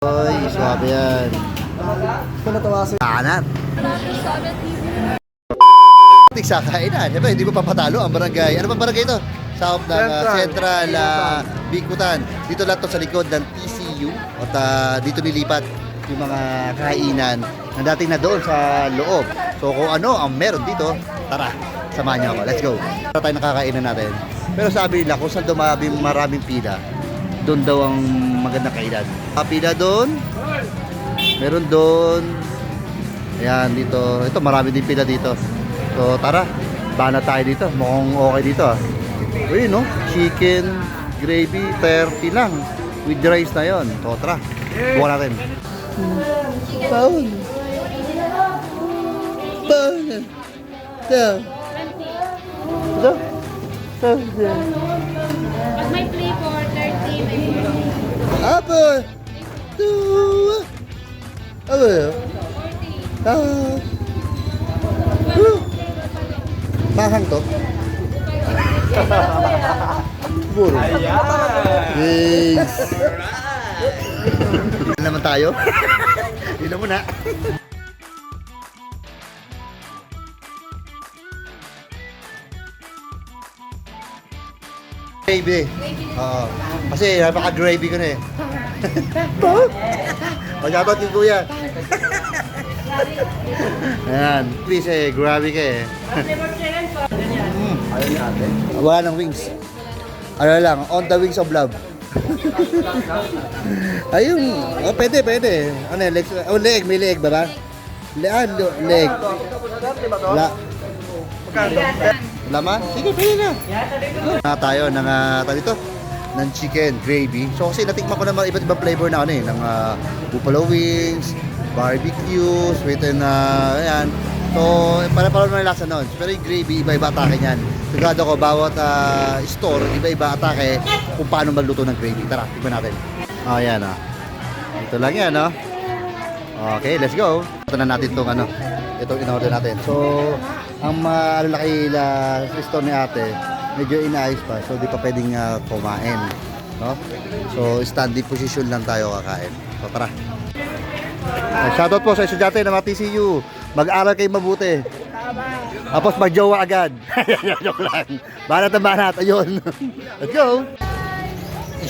Oy, swabe yan. Kanan. Sa kainan. Siyempre, hindi ko papatalo ang barangay. Ano bang barangay ito? South ng Central Bikutan. Dito lang to sa likod ng TCU. At dito nilipat yung mga kainan na dating na doon sa loob. So kung ano ang meron dito, tara, samahan niyo ako. Let's go. Tara tayo nakakainan natin. Pero sabi nila, kung saan dumami maraming pila, doon daw ang magandang kainan. Pila doon. Meron doon. Ayan, dito. Ito, marami din pila dito. So, tara. Bana tayo dito. Mukhang okay dito ah. Uy, no? Chicken, gravy, 30 lang. With rice na yon. So, tara. Buka natin. Pound. Pound. Ito. Ito. Pag may flavor, 30, may Apa? Tuh. Apa ya? 40. Mahang to. Buro. Yes. Ano naman tayo? Hindi mo na. Gravy. Oo. Kasi napaka-gravy ko na eh. Mag-abat yung kuya. Ayan. Please eh, gravy ka eh. Ayun natin. Wala ng wings. Ano lang, on the wings of love. Ayun. Oh, pwede. Ano yan? Leg. May leg ba ba? Leg. Laman? Sige, pwede na. Tayo ng dito ng chicken gravy. So kasi natikman ko naman iba't ibang flavor na ano eh, ng buffalo wings, barbecue, sweet and ayan. So para-para na lasa noon. Pero yung gravy, iba-iba atake niyan. Sigurado ko bawat store, iba-iba atake kung paano magluto ng gravy. Tara, tignan natin. Ayan ah. Ito lang yan ah. Okay, let's go. Ito na natin itong ano. Itong in-order natin. So ang malalaki store ni ate, medyo inaayos pa. So, di pa pwedeng kumain. No? So, standing position lang tayo kakain. So, tara. Shoutout po sa estudyante ng mga TCU. Mag-aral kayo mabuti. Tapos mag-jowa agad. Joke lang. Banat. Ayun. Let's go.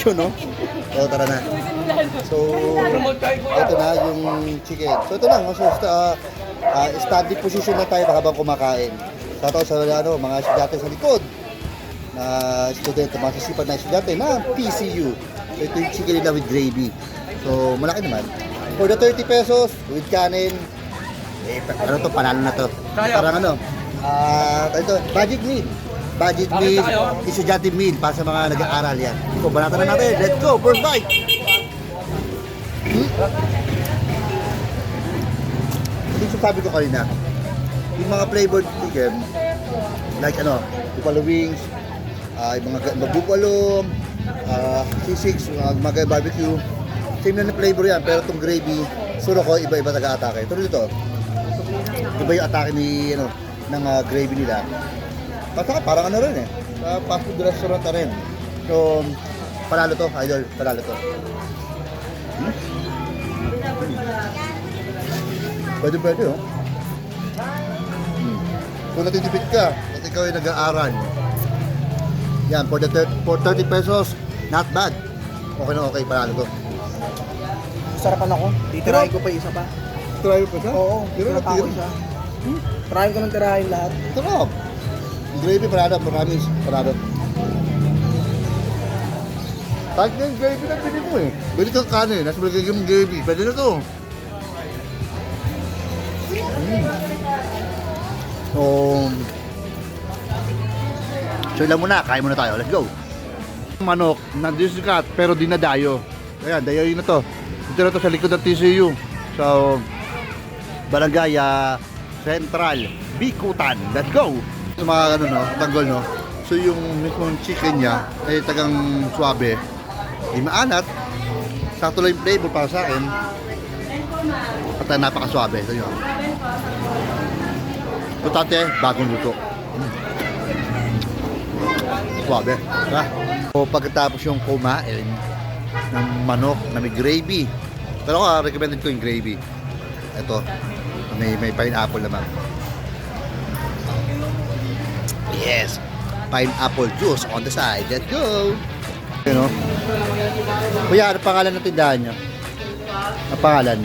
Yun, no? So, tara na. So, ito na yung chicken. So, ito lang. So, standing position na tayo habang kumakain. Shoutout sa mga estudyante sa likod. Na estudyante, mga sisipag na estudyante na TCU. So, ito yung chicken nila with gravy. So, malaki naman. For the 30 pesos with kanin, ano to, panalo na to. Parang ano, ito, budget meal. Budget meal, estudyante meal para sa mga nag-aaral yan. So, banatan na natin. Let's go, first bite! Yung sabi ko kanina, yung mga flavored chicken, like ano, buffalo wings, yung mga buffalo, sisig, mga barbecue, same na flavor yan, pero itong gravy, suro ko, iba-iba taga-atake. Pero dito, iba yung atake ni, ano, ng gravy nila. At parang ano rin eh, fast food restaurant na rin. So, panalo to, idol, panalo to. Pwede oh. Kung natitipid ka at ikaw ay nag-aaral, yan, for 30 pesos, not bad. Okay na okay, panalo to. Sarapan ako. Titirahin ko pa isa pa. Try mo pa siya? Oo, Pero tirahin ko natira. siya. Tirahin ko ng tirahin lahat. Sarap. Gravy, panalo, promise, panalo. Tag na yung gravy na pili mo eh. Pwede kang kanin, nasa bagay yung gravy. Pwede na to. So ilan muna, kain muna tayo. Let's go. Manok, nandisikat pero di na dayo. Ayan, dayo yun na to. Ito na to sa likod ng TCU. So, Barangay Central Bikutan. Let's go. Sa mga ano no, tanggol no. So yung mismong chicken niya ay tagang suabe. Di maanat. Sakto lang yung flavor para sa akin. At napaka-suabe. Ito yun. Importante, bagong luto. Suabe. So, pagkatapos yung kumain ng manok na may gravy, Pero ako, recommended ko yung gravy. Ito, may pineapple naman. Yes! Pineapple juice on the side. Let's go! You know? Kuya, ano pangalan ng tindahan nyo? Ang pangalan?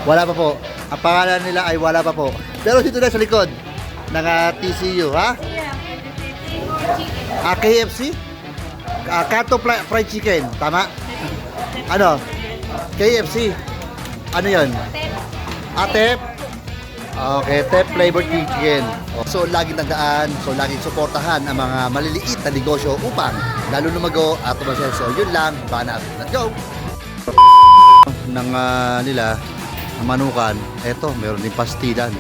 Wala pa po. Ang pangalan nila ay wala pa po. Pero dito na sa likod ng TCU, ha? KFC? Kato Fried Chicken, tama? Ano? KFC. Ano yon? Tep. Okay, Tep flavored chicken. So, laging tandaan, laging suportahan ang mga maliliit na negosyo upang lalo lumago at tumasenso. Yun lang, banat. Let's go! Ng nila, ang manukan, eto, meron din pastilan.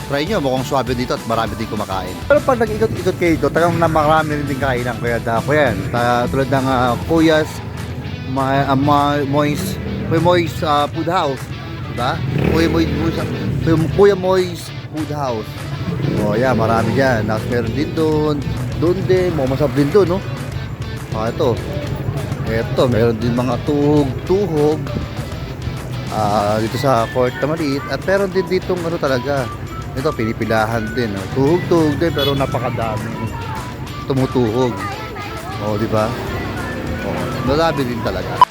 Try nyo, mukhang swabe dito at marami din kumakain. Pero pag nag-ikot-ikot kayo dito, talagang na marami rin din kainan. Kaya dako yan. Tulad ng Kuyas, Moist Food House. Diba? Kuya Moist Food House. O yan, marami dyan. Tapos meron din doon. Doon din, masarap din doon, no? Ito, meron din mga tuhog. Dito sa court na maliit. At meron din ditong ano talaga. Ito, pinipilahan din. Tuhog-tuhog din, pero napakadami tumutuhog. O, di ba? O, marami din talaga.